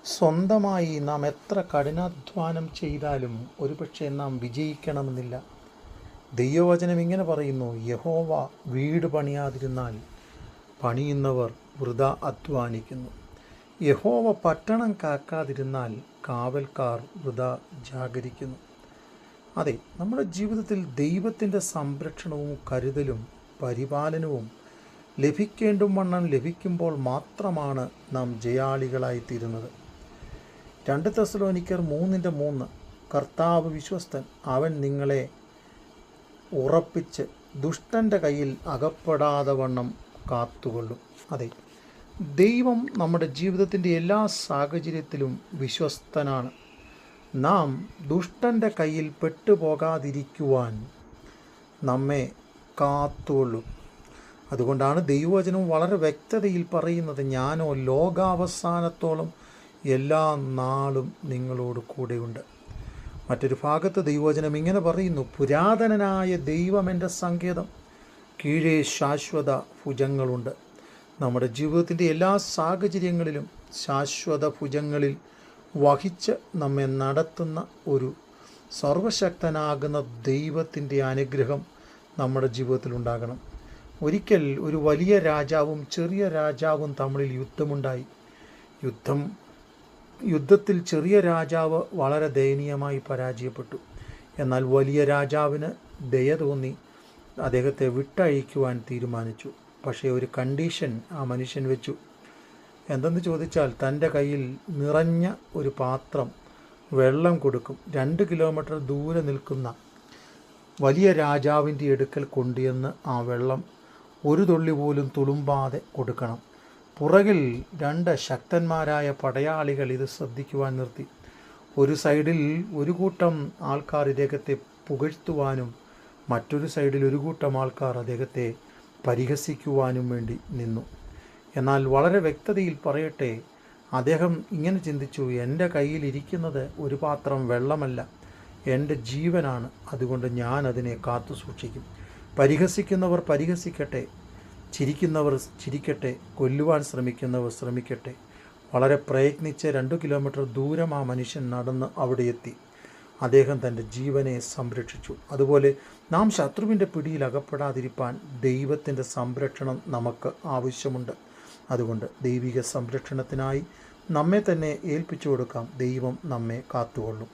സ്വന്തമായി നാം എത്ര കഠിനാധ്വാനം ചെയ്താലും ഒരുപക്ഷെ നാം വിജയിക്കണമെന്നില്ല. ദൈവവചനം ഇങ്ങനെ പറയുന്നു, യഹോവ വീട് പണിയാതിരുന്നാൽ പണിയുന്നവർ വൃഥാ അധ്വാനിക്കുന്നു. യഹോവ പട്ടണം കാക്കാതിരുന്നാൽ കാവൽക്കാർ വൃഥാ ജാഗരിക്കുന്നു. അതെ, നമ്മുടെ ജീവിതത്തിൽ ദൈവത്തിൻ്റെ സംരക്ഷണവും കരുതലും പരിപാലനവും ലഭിക്കേണ്ടും ലഭിക്കുമ്പോൾ മാത്രമാണ് നാം ജയാളികളായിത്തീരുന്നത്. 2 തെസ്സലോനിക്കർ 3:3 കർത്താവ് വിശ്വസ്തൻ, അവൻ നിങ്ങളെ ഉറപ്പിച്ച് ദുഷ്ടൻ്റെ കയ്യിൽ അകപ്പെടാതെ വണ്ണം കാത്തുകൊള്ളും. അതെ, ദൈവം നമ്മുടെ ജീവിതത്തിൻ്റെ എല്ലാ സാഹചര്യത്തിലും വിശ്വസ്തനാണ്. നാം ദുഷ്ടൻ്റെ കയ്യിൽ പെട്ടുപോകാതിരിക്കുവാൻ നമ്മെ കാത്തുകൊള്ളും. അതുകൊണ്ടാണ് ദൈവവചനം വളരെ വ്യക്തതയിൽ പറയുന്നത്, ഞാനോ ലോകാവസാനത്തോളം എല്ലാ നാളും നിങ്ങളോട് കൂടെയുണ്ട്. മറ്റൊരു ഭാഗത്ത് ദൈവവചനം ഇങ്ങനെ പറയുന്നു, പുരാതനനായ ദൈവം എൻ്റെ സങ്കേതം, കീഴേ ശാശ്വത ഭുജങ്ങളുണ്ട്. നമ്മുടെ ജീവിതത്തിൻ്റെ എല്ലാ സാഹചര്യങ്ങളിലും ശാശ്വത ഭുജങ്ങളിൽ വഹിച്ച് നമ്മെ നടത്തുന്ന ഒരു സർവശക്തനാകുന്ന ദൈവത്തിൻ്റെ അനുഗ്രഹം നമ്മുടെ ജീവിതത്തിലുണ്ടാകണം. ഒരിക്കൽ ഒരു വലിയ രാജാവും ചെറിയ രാജാവും തമ്മിൽ യുദ്ധമുണ്ടായി. യുദ്ധത്തിൽ ചെറിയ രാജാവ് വളരെ ദയനീയമായി പരാജയപ്പെട്ടു. എന്നാൽ വലിയ രാജാവിന് ദയ തോന്നി അദ്ദേഹത്തെ വിട്ടയക്കുവാൻ തീരുമാനിച്ചു. പക്ഷേ ഒരു കണ്ടീഷൻ ആ മനുഷ്യൻ വെച്ചു. എന്തെന്ന് ചോദിച്ചാൽ, തൻ്റെ കയ്യിൽ നിറഞ്ഞ ഒരു പാത്രം വെള്ളം കൊടുക്കും. 2 കിലോമീറ്റർ ദൂരെ നിൽക്കുന്ന വലിയ രാജാവിൻ്റെ അടുക്കൽ കൊണ്ടുവന്ന് ആ വെള്ളം ഒരു തുള്ളി പോലും തുളുമ്പാതെ കൊടുക്കണം. പുറകിൽ 2 ശക്തന്മാരായ പടയാളികൾ ഇത് ശ്രദ്ധിക്കുവാൻ നിർത്തി. ഒരു സൈഡിൽ ഒരു കൂട്ടം ആൾക്കാർ ഇദ്ദേഹത്തെ പുകഴ്ത്തുവാനും മറ്റൊരു സൈഡിൽ ഒരു കൂട്ടം ആൾക്കാർ അദ്ദേഹത്തെ പരിഹസിക്കുവാനും വേണ്ടി നിന്നു. എന്നാൽ വളരെ വ്യക്തതയിൽ പറയട്ടെ, അദ്ദേഹം ഇങ്ങനെ ചിന്തിച്ചു, എൻ്റെ കയ്യിലിരിക്കുന്നത് ഒരു പാത്രം വെള്ളമല്ല, എൻ്റെ ജീവനാണ്. അതുകൊണ്ട് ഞാൻ അതിനെ കാത്തു സൂക്ഷിക്കും. പരിഹസിക്കുന്നവർ പരിഹസിക്കട്ടെ, ചിരിക്കുന്നവർ ചിരിക്കട്ടെ, കൊല്ലുവാൻ ശ്രമിക്കുന്നവർ ശ്രമിക്കട്ടെ. വളരെ പ്രയത്നിച്ച് 2 കിലോമീറ്റർ ദൂരം ആ മനുഷ്യൻ നടന്ന് അവിടെ എത്തി. അദ്ദേഹം തൻ്റെ ജീവനെ സംരക്ഷിച്ചു. അതുപോലെ നാം ശത്രുവിൻ്റെ പിടിയിൽ അകപ്പെടാതിരിക്കാൻ ദൈവത്തിൻ്റെ സംരക്ഷണം നമുക്ക് ആവശ്യമുണ്ട്. അതുകൊണ്ട് ദൈവിക സംരക്ഷണത്തിനായി നമ്മെ തന്നെ ഏൽപ്പിച്ചു കൊടുക്കാം. ദൈവം നമ്മെ കാത്തുകൊള്ളും.